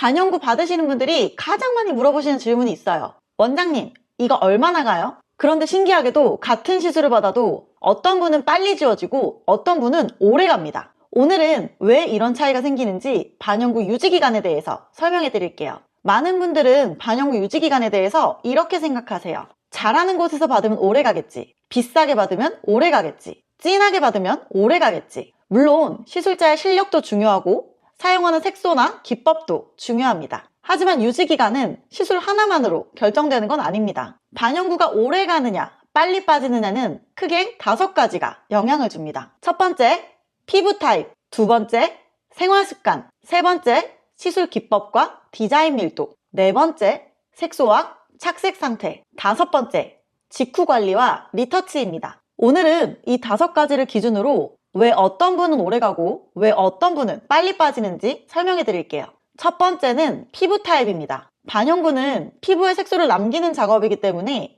반영구 받으시는 분들이 가장 많이 물어보시는 질문이 있어요. 원장님, 이거 얼마나 가요? 그런데 신기하게도 같은 시술을 받아도 어떤 분은 빨리 지워지고 어떤 분은 오래 갑니다. 오늘은 왜 이런 차이가 생기는지 반영구 유지기간에 대해서 설명해 드릴게요. 많은 분들은 반영구 유지기간에 대해서 이렇게 생각하세요. 잘하는 곳에서 받으면 오래 가겠지. 비싸게 받으면 오래 가겠지. 진하게 받으면 오래 가겠지. 물론 시술자의 실력도 중요하고 사용하는 색소나 기법도 중요합니다. 하지만 유지기간은 시술 하나만으로 결정되는 건 아닙니다. 반영구가 오래 가느냐, 빨리 빠지느냐는 크게 5가지가 영향을 줍니다. 첫 번째, 피부 타입. 두 번째, 생활습관. 세 번째, 시술 기법과 디자인 밀도. 네 번째, 색소와 착색 상태. 다섯 번째, 직후 관리와 리터치입니다. 오늘은 이 5가지를 기준으로 왜 어떤 분은 오래 가고 왜 어떤 분은 빨리 빠지는지 설명해 드릴게요. 첫 번째는 피부 타입입니다. 반영구는 피부에 색소를 남기는 작업이기 때문에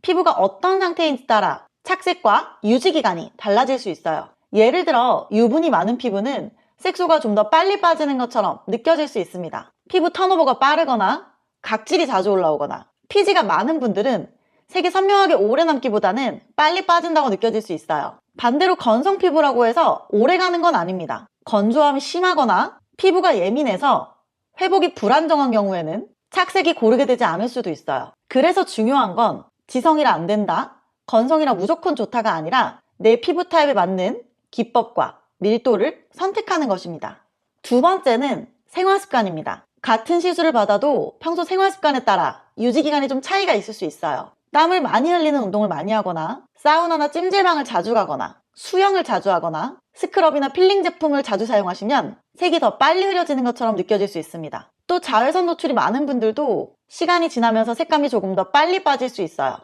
피부가 어떤 상태인지 따라 착색과 유지기간이 달라질 수 있어요. 예를 들어 유분이 많은 피부는 색소가 좀 더 빨리 빠지는 것처럼 느껴질 수 있습니다. 피부 턴오버가 빠르거나 각질이 자주 올라오거나 피지가 많은 분들은 색이 선명하게 오래 남기보다는 빨리 빠진다고 느껴질 수 있어요. 반대로 건성 피부라고 해서 오래 가는 건 아닙니다. 건조함이 심하거나 피부가 예민해서 회복이 불안정한 경우에는 착색이 고르게 되지 않을 수도 있어요. 그래서 중요한 건 지성이라 안 된다, 건성이라 무조건 좋다가 아니라 내 피부 타입에 맞는 기법과 밀도를 선택하는 것입니다. 두 번째는 생활습관입니다. 같은 시술을 받아도 평소 생활습관에 따라 유지기간이 좀 차이가 있을 수 있어요. 땀을 많이 흘리는 운동을 많이 하거나 사우나나 찜질방을 자주 가거나 수영을 자주 하거나 스크럽이나 필링 제품을 자주 사용하시면 색이 더 빨리 흐려지는 것처럼 느껴질 수 있습니다. 또 자외선 노출이 많은 분들도 시간이 지나면서 색감이 조금 더 빨리 빠질 수 있어요.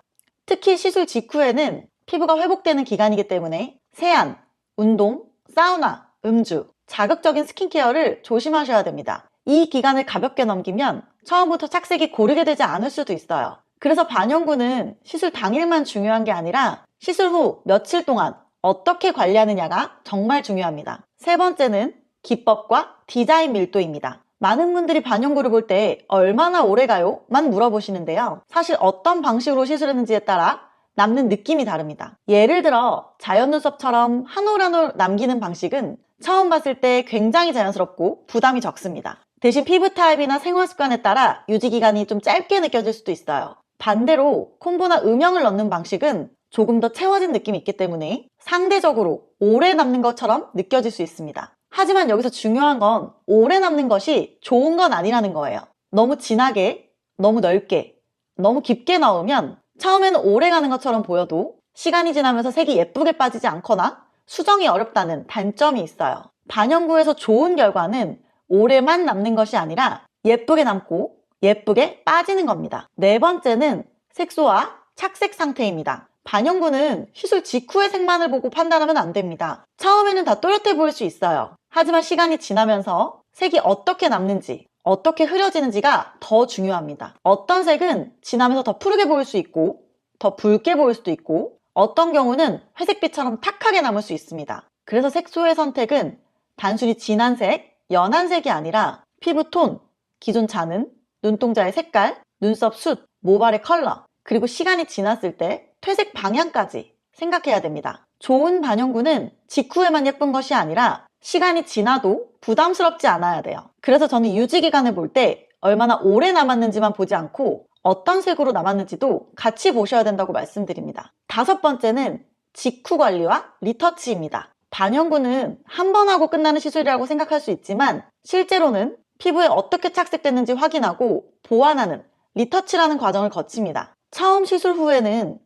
특히 시술 직후에는 피부가 회복되는 기간이기 때문에 세안, 운동, 사우나, 음주, 자극적인 스킨케어를 조심하셔야 됩니다. 이 기간을 가볍게 넘기면 처음부터 착색이 고르게 되지 않을 수도 있어요. 그래서 반영구는 시술 당일만 중요한 게 아니라 시술 후 며칠 동안 어떻게 관리하느냐가 정말 중요합니다. 세 번째는 기법과 디자인 밀도입니다. 많은 분들이 반영구를 볼 때 얼마나 오래 가요? 만 물어보시는데요. 사실 어떤 방식으로 시술했는지에 따라 남는 느낌이 다릅니다. 예를 들어 자연 눈썹처럼 한 올 한 올 남기는 방식은 처음 봤을 때 굉장히 자연스럽고 부담이 적습니다. 대신 피부 타입이나 생활 습관에 따라 유지기간이 좀 짧게 느껴질 수도 있어요. 반대로 콤보나 음영을 넣는 방식은 조금 더 채워진 느낌이 있기 때문에 상대적으로 오래 남는 것처럼 느껴질 수 있습니다. 하지만 여기서 중요한 건 오래 남는 것이 좋은 건 아니라는 거예요. 너무 진하게, 너무 넓게, 너무 깊게 나오면 처음에는 오래 가는 것처럼 보여도 시간이 지나면서 색이 예쁘게 빠지지 않거나 수정이 어렵다는 단점이 있어요. 반영구에서 좋은 결과는 오래만 남는 것이 아니라 예쁘게 남고 예쁘게 빠지는 겁니다. 네 번째는 색소와 착색 상태입니다. 반영구는 시술 직후의 색만을 보고 판단하면 안 됩니다. 처음에는 다 또렷해 보일 수 있어요. 하지만 시간이 지나면서 색이 어떻게 남는지, 어떻게 흐려지는지가 더 중요합니다. 어떤 색은 지나면서 더 푸르게 보일 수 있고 더 붉게 보일 수도 있고 어떤 경우는 회색빛처럼 탁하게 남을 수 있습니다. 그래서 색소의 선택은 단순히 진한 색, 연한 색이 아니라 피부톤, 기존 자는, 눈동자의 색깔, 눈썹 숱, 모발의 컬러, 그리고 시간이 지났을 때 퇴색 방향까지 생각해야 됩니다. 좋은 반영구는 직후에만 예쁜 것이 아니라 시간이 지나도 부담스럽지 않아야 돼요. 그래서 저는 유지기간을 볼 때 얼마나 오래 남았는지만 보지 않고 어떤 색으로 남았는지도 같이 보셔야 된다고 말씀드립니다. 다섯 번째는 직후 관리와 리터치입니다. 반영구는 한 번 하고 끝나는 시술이라고 생각할 수 있지만 실제로는 피부에 어떻게 착색됐는지 확인하고 보완하는 리터치라는 과정을 거칩니다. 처음 시술 후에는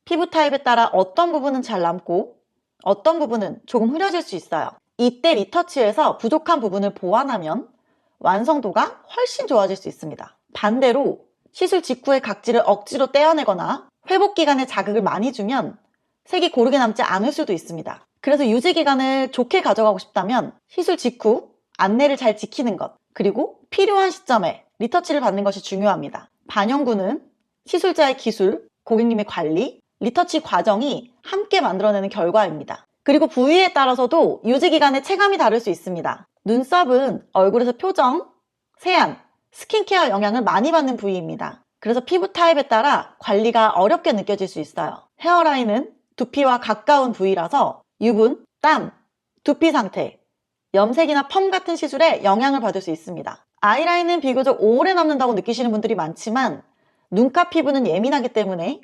피부 타입에 따라 어떤 부분은 잘 남고 어떤 부분은 조금 흐려질 수 있어요. 이때 리터치에서 부족한 부분을 보완하면 완성도가 훨씬 좋아질 수 있습니다. 반대로 시술 직후에 각질을 억지로 떼어내거나 회복 기간에 자극을 많이 주면 색이 고르게 남지 않을 수도 있습니다. 그래서 유지 기간을 좋게 가져가고 싶다면 시술 직후 안내를 잘 지키는 것, 그리고 필요한 시점에 리터치를 받는 것이 중요합니다. 반영구는 시술자의 기술, 고객님의 관리, 리터치 과정이 함께 만들어내는 결과입니다. 그리고 부위에 따라서도 유지 기간의 체감이 다를 수 있습니다. 눈썹은 얼굴에서 표정, 세안, 스킨케어 영향을 많이 받는 부위입니다. 그래서 피부 타입에 따라 관리가 어렵게 느껴질 수 있어요. 헤어라인은 두피와 가까운 부위라서 유분, 땀, 두피 상태, 염색이나 펌 같은 시술에 영향을 받을 수 있습니다. 아이라인은 비교적 오래 남는다고 느끼시는 분들이 많지만 눈가 피부는 예민하기 때문에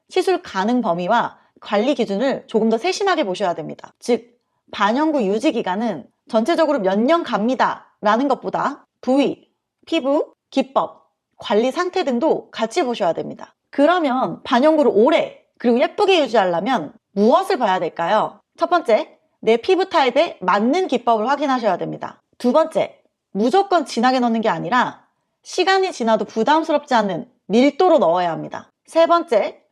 시술 가능 범위와 관리 기준을 조금 더 세심하게 보셔야 됩니다. 즉, 반영구 유지 기간은 전체적으로 몇 년 갑니다 라는 것보다 부위, 피부, 기법, 관리 상태 등도 같이 보셔야 됩니다. 그러면 반영구를 오래 그리고 예쁘게 유지하려면 무엇을 봐야 될까요? 첫 번째, 내 피부 타입에 맞는 기법을 확인하셔야 됩니다. 두 번째, 무조건 진하게 넣는 게 아니라 시간이 지나도 부담스럽지 않은 밀도로 넣어야 합니다. 세 번째,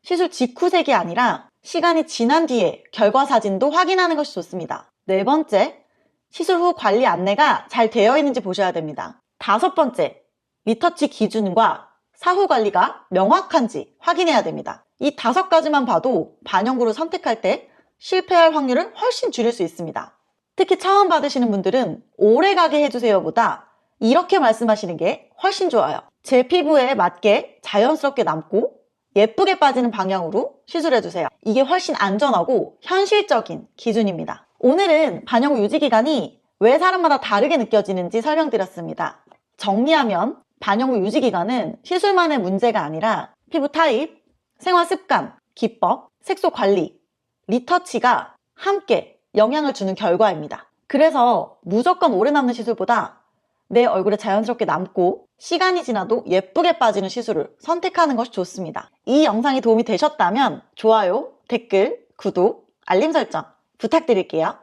시술 직후색이 아니라 시간이 지난 뒤에 결과 사진도 확인하는 것이 좋습니다. 네 번째, 시술 후 관리 안내가 잘 되어 있는지 보셔야 됩니다. 다섯 번째, 리터치 기준과 사후 관리가 명확한지 확인해야 됩니다. 이 5가지만 봐도 반영구를 선택할 때 실패할 확률을 훨씬 줄일 수 있습니다. 특히 처음 받으시는 분들은 오래가게 해주세요보다 이렇게 말씀하시는 게 훨씬 좋아요. 제 피부에 맞게 자연스럽게 남고 예쁘게 빠지는 방향으로 시술해주세요. 이게 훨씬 안전하고 현실적인 기준입니다. 오늘은 반영구 유지 기간이 왜 사람마다 다르게 느껴지는지 설명드렸습니다. 정리하면 반영구 유지 기간은 시술만의 문제가 아니라 피부 타입, 생활 습관, 기법, 색소 관리, 리터치가 함께 영향을 주는 결과입니다. 그래서 무조건 오래 남는 시술보다 내 얼굴에 자연스럽게 남고 시간이 지나도 예쁘게 빠지는 시술을 선택하는 것이 좋습니다. 이 영상이 도움이 되셨다면 좋아요, 댓글, 구독, 알림 설정 부탁드릴게요.